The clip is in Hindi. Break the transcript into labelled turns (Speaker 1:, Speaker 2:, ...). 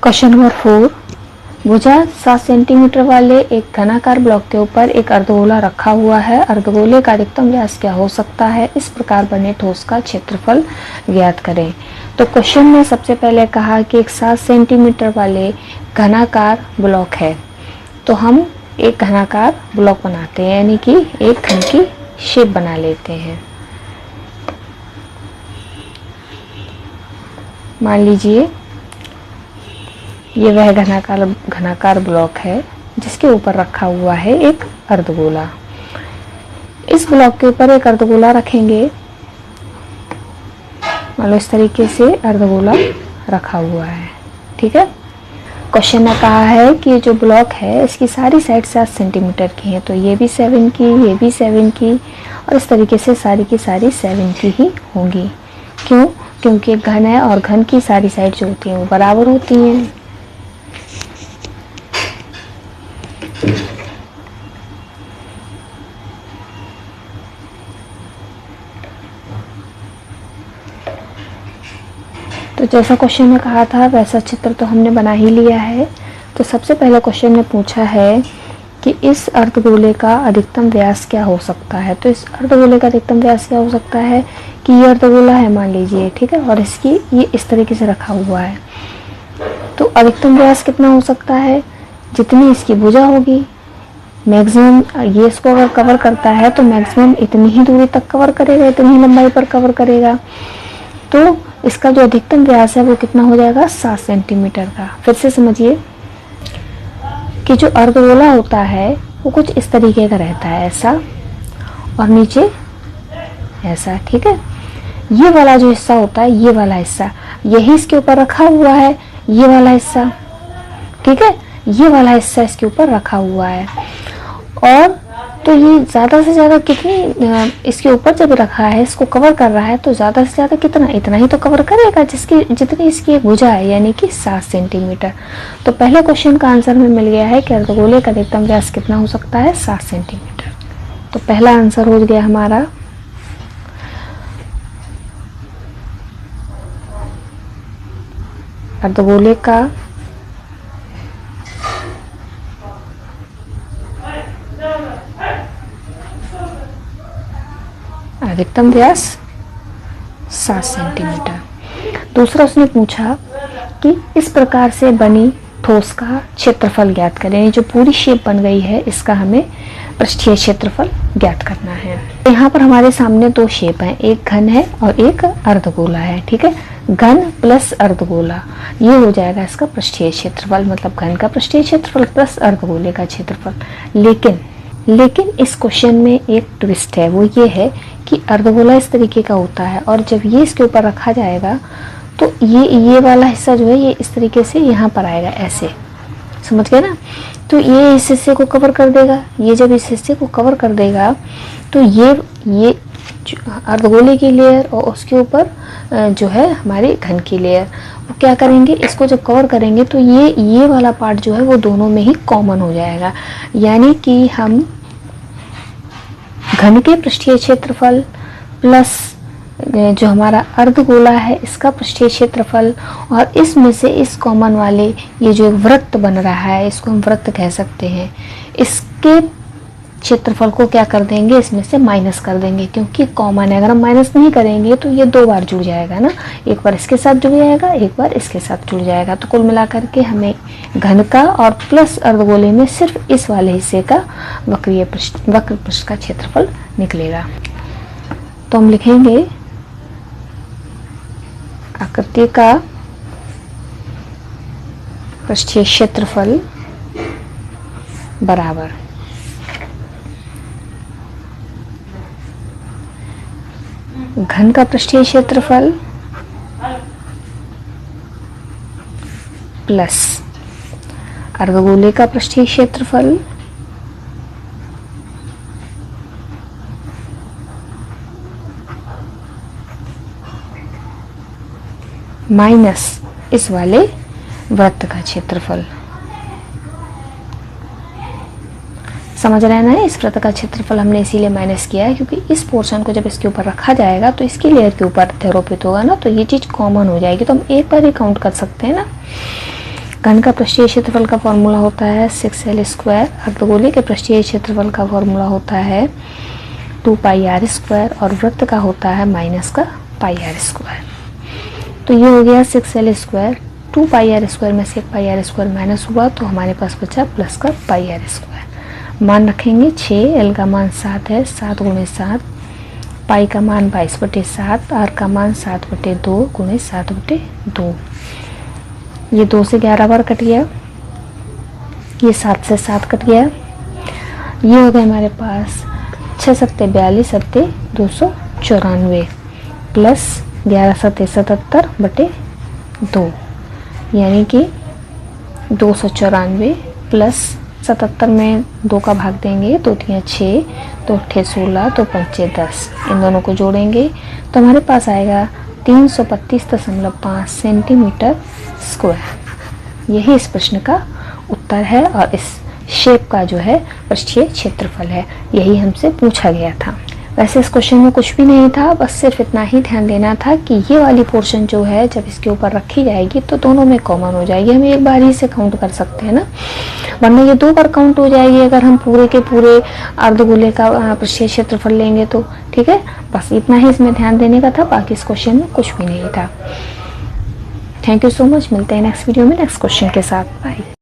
Speaker 1: क्वेश्चन नंबर 4, भुजा 7 सेंटीमीटर वाले एक घनाकार ब्लॉक के ऊपर एक अर्धगोला रखा हुआ है। अर्धगोले का अधिकतम व्यास क्या हो सकता है? इस प्रकार बने ठोस का क्षेत्रफल ज्ञात करें। तो क्वेश्चन में सबसे पहले कहा कि एक 7 सेंटीमीटर वाले घनाकार ब्लॉक है, तो हम एक घनाकार ब्लॉक बनाते हैं, यानी कि एक घन की शेप बना लेते हैं। मान लीजिए ये वह घनाकार ब्लॉक है जिसके ऊपर रखा हुआ है एक अर्धगोला। इस ब्लॉक के ऊपर एक अर्धगोला रखेंगे। मान लो इस तरीके से अर्धगोला रखा हुआ है, ठीक है। क्वेश्चन में कहा है कि जो ब्लॉक है इसकी सारी साइड 7 सेंटीमीटर की है, तो ये भी 7 की, ये भी 7 की, और इस तरीके से सारी की सारी 7 की ही होंगी। क्यों? क्योंकि एक घन है और घन की सारी साइड जो होती हैं वो बराबर होती हैं। तो जैसा क्वेश्चन में कहा था वैसा चित्र तो हमने बना ही लिया है। तो सबसे पहले क्वेश्चन ने पूछा है कि इस अर्धगोले का अधिकतम व्यास क्या हो सकता है। तो इस अर्धगोले का अधिकतम व्यास क्या हो सकता है कि ये अर्धगोला है मान लीजिए, ठीक है, और इसकी ये इस तरीके से रखा हुआ है। तो अधिकतम व्यास कितना हो सकता है? जितनी इसकी भुजा होगी, मैक्सिमम ये इसको अगर कवर करता है तो मैक्सिमम इतनी ही दूरी तक कवर करेगा, इतनी ही लंबाई पर कवर करेगा। तो इसका जो अधिकतम व्यास है वो कितना हो जाएगा? 7 सेंटीमीटर का। फिर से समझिए कि जो अर्धगोला होता है वो कुछ इस तरीके का रहता है, ऐसा, और नीचे ऐसा, ठीक है। ये वाला जो हिस्सा होता है, ये वाला हिस्सा, यही इसके ऊपर रखा हुआ है, ये वाला हिस्सा, ठीक है, ये वाला हिस्सा इसके ऊपर रखा हुआ है। और तो ये ज़्यादा से ज़्यादा कितनी इसके ऊपर जब रखा है, इसको कवर कर रहा है, तो ज़्यादा से ज़्यादा कितना, इतना ही तो कवर करेगा जितनी इसकी एक भुजा है, यानी कि 7 सेंटीमीटर। तो पहले क्वेश्चन का आंसर में मिल गया है कि अर्धगोले का अधिकतम व्यास कितना हो सकता है? 7 सेंटीमीटर। तो पहला आंसर हो गया हमारा। अर्धगोले का अधिकतम व्यास 7 सेंटीमीटर। दूसरा उसने पूछा कि इस प्रकार से बनी ठोस का क्षेत्रफल ज्ञात करें। जो पूरी शेप बन गई है इसका हमें पृष्ठीय क्षेत्रफल ज्ञात करना है। यहाँ पर हमारे सामने दो शेप हैं, एक घन है और एक अर्धगोला है, ठीक है। घन प्लस अर्धगोला, ये हो जाएगा इसका पृष्ठीय क्षेत्रफल, मतलब घन का पृष्ठीय क्षेत्रफल प्लस अर्धगोले का क्षेत्रफल। लेकिन इस क्वेश्चन में एक ट्विस्ट है, वो ये है कि अर्धगोला इस तरीके का होता है और जब ये इसके ऊपर रखा जाएगा तो ये वाला हिस्सा जो है ये इस तरीके से यहाँ पर आएगा, ऐसे, समझ गए ना। तो ये इस हिस्से को कवर कर देगा, ये जब इस हिस्से को कवर कर देगा तो ये अर्धगोले की लेयर और उसके ऊपर जो है हमारे घन की लेयर, वो क्या करेंगे, इसको जब कवर करेंगे तो ये वाला पार्ट जो है वो दोनों में ही कॉमन हो जाएगा। यानी कि हम घन के पृष्ठीय क्षेत्रफल प्लस जो हमारा अर्धगोला है इसका पृष्ठीय क्षेत्रफल, और इसमें से इस कॉमन वाले ये जो वृत्त बन रहा है, इसको हम वृत्त कह सकते हैं, इसके क्षेत्रफल को क्या कर देंगे, इसमें से माइनस कर देंगे, क्योंकि कॉमन है। अगर हम माइनस नहीं करेंगे तो ये 2 बार जुड़ जाएगा ना, एक बार इसके साथ जुड़ जाएगा, एक बार इसके साथ जुड़ जाएगा। तो कुल मिलाकर के हमें घन का और प्लस अर्धगोले में सिर्फ इस वाले हिस्से का वक्र पृष्ठ का क्षेत्रफल निकलेगा। तो हम लिखेंगे आकृति का पृष्ठीय क्षेत्रफल बराबर घन का पृष्ठीय क्षेत्रफल प्लस अर्धगोले का पृष्ठीय क्षेत्रफल माइनस इस वाले वृत्त का क्षेत्रफल। समझ रहे हैं ना, इस वृत्त का क्षेत्रफल हमने इसीलिए माइनस किया है क्योंकि इस पोर्शन को जब इसके ऊपर रखा जाएगा तो इसकी लेयर के ऊपर अध्यारोपित होगा ना, तो ये चीज़ कॉमन हो जाएगी। तो हम एक बार ही काउंट कर सकते हैं ना, घन का पृष्ठीय क्षेत्रफल का फॉर्मूला होता है 6l²। अर्धगोले के पृष्ठीय क्षेत्रफल का फॉर्मूला होता है 2πr²। और वृत्त का होता है -πr²। तो ये हो गया 6l²। 2πr² में से 1πr² माइनस हुआ तो हमारे पास बचा प्लस का πr²। मान रखेंगे 6, l का मान 7 है, 7 × 7, पाई का मान 22/7, r का मान 7/2 × 7/2। ये 2 से 11 बार कट गया, ये 7 से 7 कट गया। ये हो गया हमारे पास 6 × 7 = 42, 7 × 294 प्लस 11 × 7 = 77/2, यानी कि 294 प्लस 77 में 2 का भाग देंगे, 2 × 3 = 6, 2 × 8 = 16, 2 × 5 = 10। इन दोनों को जोड़ेंगे तो हमारे पास आएगा 332.5 सेंटीमीटर स्क्वायर। यही इस प्रश्न का उत्तर है और इस शेप का जो है पृष्ठीय क्षेत्रफल है, यही हमसे पूछा गया था। वैसे इस क्वेश्चन में कुछ भी नहीं था, बस सिर्फ इतना ही ध्यान देना था कि ये वाली पोर्शन जो है जब इसके ऊपर रखी जाएगी तो दोनों में कॉमन हो जाएगी। हम एक बार ही से काउंट कर सकते हैं ना, वरना ये 2 बार काउंट हो जाएगी अगर हम पूरे के पूरे अर्धगोले का पृष्ठीय क्षेत्रफल लेंगे तो। ठीक है, बस इतना ही इसमें ध्यान देने का था, बाकी इस क्वेश्चन में कुछ भी नहीं था। Thank you so much. मिलते हैं नेक्स्ट वीडियो में नेक्स्ट क्वेश्चन के साथ। बाय।